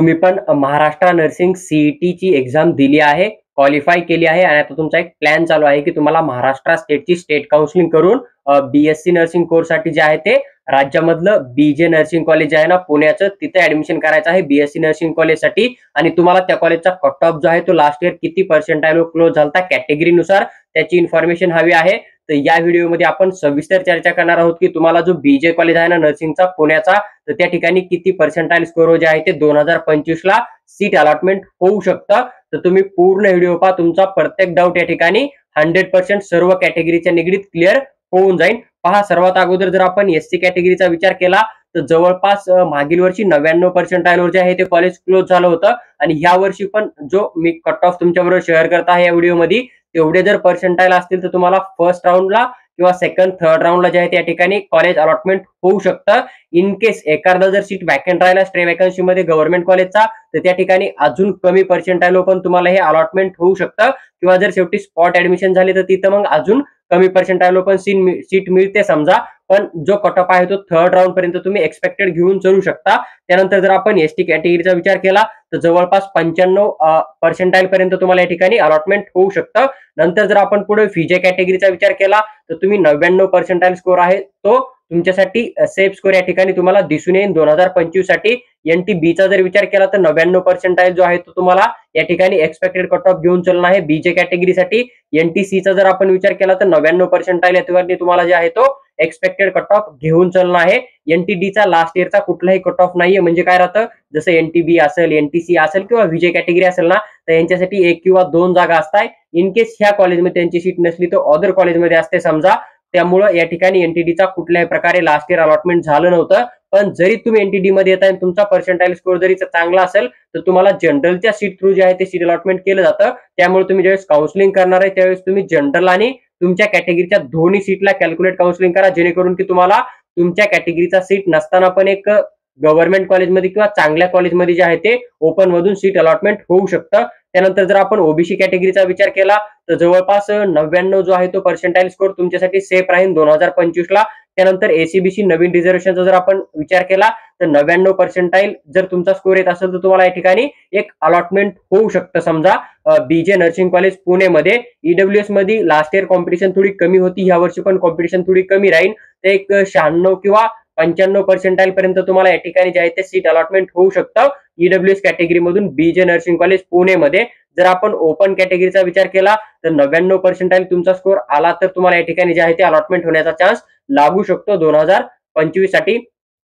तुम्ही पण Maharashtra nursing सीईटीची exam दिली आहे, क्वालिफाय केली आहे आणि आता तुमचा एक प्लॅन चालू आहे की तुम्हाला महाराष्ट्र स्टेटची स्टेट काउन्सिलिंग करून बीएससी नर्सिंग कोर्ससाठी जे आहे ते राज्यामधलं बीजे नर्सिंग कॉलेज आहे ना पुण्याचं, तिथे ऍडमिशन करायचं आहे बीएससी नर्सिंग कॉलेजसाठी. आणि तुम्हाला त्या कॉलेजचा कट ऑफ जो आहे तो लास्ट इयर किती पर्सेंटाइल क्लोज झाला कॅटेगरीनुसार त्याची इन्फॉर्मेशन हवी आहे. तर या व्हिडिओमध्ये आपण सविस्तर चर्चा करणार आहोत की तुम्हाला जो बीजे कॉलेज आहे ना नर्सिंगचा पुण्याचा, तर त्या ठिकाणी किती पर्सेंटाइल स्कोर जे आहे ते 2025 ला सीट अलॉटमेंट होऊ शकतं. तर तुम्ही पूर्ण व्हिडिओ पहा, तुमचा प्रत्येक डाऊट या ठिकाणी 100% सर्व कॅटेगरीच्या निगडीत क्लिअर होऊन जाईल. पहा, सर्वात अगोदर जर आपण एससी कॅटेगरीचा विचार केला तर जवळपास मागील वर्षी 99 पर्सेंटाइलवर जे आहे ते कॉलेज क्लोज झालं होतं आणि ह्या वर्षी पण जो मी कट ऑफ तुमच्याबरोबर शेअर करत आहे या व्हिडिओमध्ये तेवढे जर पर्सेंटाइल असतील तर तुम्हाला फर्स्ट राऊंडला किंवा सेकंड थर्ड राऊंडला जे आहे त्या ठिकाणी कॉलेज अलॉटमेंट होऊ शकतं. इन केस एखादा जर सीट वॅकंट राहिला स्ट्रे वॅकन्सी मध्ये गव्हर्नमेंट कॉलेजचा तर त्या ठिकाणी अजून कमी पर्सेंटाइल पण तुम्हाला हे अलॉटमेंट होऊ शकतं, किंवा जर शेवटी स्पॉट ऍडमिशन झाली तर तिथं मग अजून कमी पर्सेंटाइल पण सीट मिळते समजा. पण जो कट ऑफ आहे तो थर्ड राऊंड पर्यंत तुम्ही एक्सपेक्टेड घेऊन चलू शकता. त्यानंतर जर आपण एसटी कॅटेगरीचा विचार केला तर जवळपास 95 पर्सेंटाइल पर्यंत तुम्हाला या ठिकाणी अलॉटमेंट होऊ शकतं. नंतर जर आपण पुढे फीजे कॅटेगरीचा विचार केला तर तुम्ही 99 पर्सेंटाइल स्कोर आहे तो तुमच्यासाठी सेफ स्कोर या ठिकाणी तुम्हाला दिसून येईल 2025 साठी. एनटीबी चा जर विचार केला तर 99 पर्सेंटाइल जो आहे तो तुम्हाला या ठिकाणी एक्सपेक्टेड कट ऑफ घेऊन चलणार आहे बीजे कॅटेगरीसाठी. एनटीसी चा जर आपण विचार केला तर 99 पर्सेंटाइल याच्यावरती तुम्हाला जे आहे तो एक्सपेक्टेड कट ऑफ घेऊन चलणार आहे. एनटीडी चा लास्ट इयरचा कुठलाही कट ऑफ नाहीये, म्हणजे काय राहतं जसं एनटीबी असेल, एनटीसी असेल किंवा विजय कॅटेगरी असेल ना, तर यांच्यासाठी 1 किंवा 2 जागा असतात. इन केस ह्या कॉलेजमध्ये त्यांची सीट नसली तर अदर कॉलेजमध्ये असते समजा. त्यामुळे या ठिकाणी एनटीडीचा कुठल्याही प्रकारे लास्ट इयर अलॉटमेंट झालं नव्हतं. पण जरी तुम्ही एनटीडी मध्ये येताय तुमचा पर्सेंटाइल स्कोर जरी चांगला असेल तर तुम्हाला जनरलच्या सीट थ्रू जे आहे ते सीट अलॉटमेंट केलं जातं. त्यामुळे तुम्ही ज्यावेळेस काउन्सिलिंग करणार आहे त्यावेळेस तुम्ही जनरल आणि तुमच्या कॅटेगरीच्या दोन्ही सीटला कॅल्क्युलेट काउन्सिलिंग करा, जेणेकरून की तुम्हाला तुमच्या कॅटेगरीचा सीट नसताना पण एक गव्हर्नमेंट कॉलेजमध्ये किंवा चांगल्या कॉलेजमध्ये जे आहे ते ओपन मधून सीट अलॉटमेंट होऊ शकतं. त्यानंतर जर आपण ओबीसी कॅटेगरीचा विचार केला तर जवळपास 99 जो आहे तो पर्सेंटाइल स्कोर तुमच्यासाठी सेफ राहील 2025 ला. त्यानंतर एसीबीसी नवीन रिझर्वेशनचा जर आपण विचार केला तर 99 पर्सेंटाइल जर तुमचा स्कोर येत असेल तर तुम्हाला या ठिकाणी एक अलॉटमेंट होऊ शकतं समजा बीजे नर्सिंग कॉलेज पुणेमध्ये. ईडब्ल्यूएस मध्ये लास्ट इयर कॉम्पिटिशन थोडी कमी होती, ह्या वर्षी पण कॉम्पिटिशन थोडी कमी राहील. ते एक 96 किंवा 95 पर्सेंटाइल पर्यंत तुम्हाला या ठिकाणी जे आहे ते सीट अलॉटमेंट होऊ शकतं ईडब्ल्यूएस कॅटेगरी मधून बीजे नर्सिंग कॉलेज पुणेमध्ये. जर आपण ओपन कॅटेगरीचा विचार केला तर 99 पर्सेंटाइल तुमचा स्कोर आला तर तुम्हाला या ठिकाणी जे आहे ते अलॉटमेंट होण्याचा चान्स लागू शकतो 2025 साठी.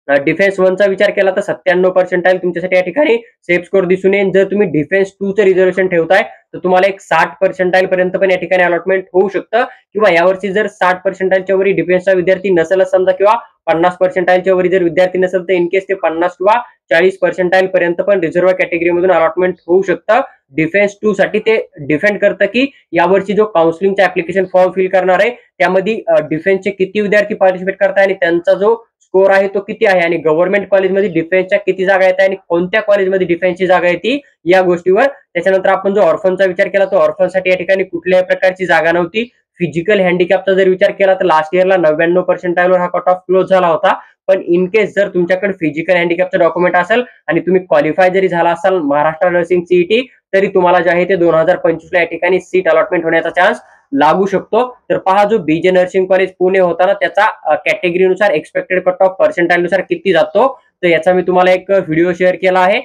डिफेन्स 1 चा विचार केला तर 97 पर्सेंटाइल तुमच्यासाठी या ठिकाणी सेफ स्कोर दिसून येईल. जर तुम्ही डिफेन्स 2 चं रिझर्वेशन ठेवताय तर तुम्हाला एक 60 पर्सेंटाइल पर्यंत पण या ठिकाणी अलॉटमेंट होऊ शकतं. किंवा यावर्षी जर 60 पर्सेंटाइलच्या वरी डिफेन्सचा विद्यार्थी नसेलच समजा किंवा 50 पर्सेंटाइलच्या वरी जर विद्यार्थी नसेल तर इन केस ते 50 किंवा 40 पर्सेंटाइल पर्यंत पण रिझर्व्ह कॅटेगरीमधून अलॉटमेंट होऊ शकतं. डिफेन्स 2 साठी ते डिपेंड करतं की यावर्षी जो काउन्सिलिंगचा ऍप्लिकेशन फॉर्म फिल करणार आहे त्यामध्ये डिफेन्सचे किती विद्यार्थी पार्टिसिपेट करतात आणि त्यांचा जो स्कोर आहे तो किती आहे आणि गव्हर्नमेंट कॉलेजमध्ये डिफेन्सच्या किती जागा येतात आणि कोणत्या कॉलेजमध्ये डिफेन्सची जागा येते या गोष्टीवर. त्याच्यानंतर आपण जो ऑर्फनचा विचार केला तर ऑर्फनसाठी या ठिकाणी कुठल्याही प्रकारची जागा नव्हती. फिजिकल हँडिकॅपचा जर विचार केला तर लास्ट इयरला 99 पर्सेंटाइलवर हा कट ऑफ क्लोज झाला होता. पण इन केस जर तुमच्याकडे फिजिकल हँडिकॅपचं डॉक्युमेंट असेल आणि तुम्ही क्वालिफाय जरी झाला असाल महाराष्ट्र नर्सिंग सीईटी तरी तुम्हाला जे आहे ते 2025 ला या ठिकाणी सीट अलॉटमेंट होण्याचा चान्स लागू शकतो. तर पहा, जो बीजे नर्सिंग कॉलेज पुणे होता ना त्याचा कॅटेगरीनुसार एक्सपेक्टेड कट ऑफ पर्सेंटाइल नुसार किती जातो तर याचा मी तुम्हाला एक व्हिडिओ शेअर केला आहे.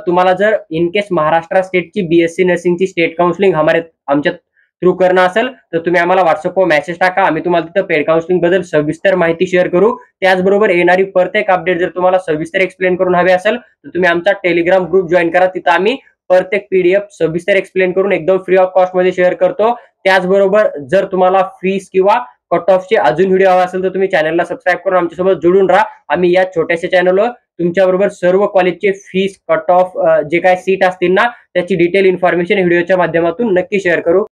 तुम्हाला जर इन केस महाराष्ट्र स्टेटची बीएससी नर्सिंगची स्टेट काउन्सिलिंग आमच्या थ्रू करणं असेल तर तुम्ही आम्हाला व्हॉट्सअपवर मेसेज टाका, आम्ही तुम्हाला तिथं पेड काउन्सिलिंग बद्दल सविस्तर माहिती शेअर करू. त्याचबरोबर येणारी प्रत्येक अपडेट जर तुम्हाला सविस्तर एक्सप्लेन करून हवी असेल तर तुम्ही आमचा टेलिग्राम ग्रुप जॉईन करा. तिथं आम्ही प्रत्येक पीडीएफ सविस्तर एक्सप्लेन करून एकदम फ्री ऑफ कॉस्ट मध्ये शेअर करतो. त्याचबरोबर जर तुम्हाला फीस किंवा कट ऑफचे अजून व्हिडिओ हवा असेल तर तुम्ही चॅनलला सबस्क्राईब करून आमच्यासोबत जोडून राहा. आम्ही या छोट्याशा चॅनलवर तुमच्याबरोबर सर्व कॉलेजचे फीस, कट ऑफ, जे काय सीट असतील ना त्याची डिटेल इन्फॉर्मेशन व्हिडिओच्या माध्यमातून नक्की शेअर करू.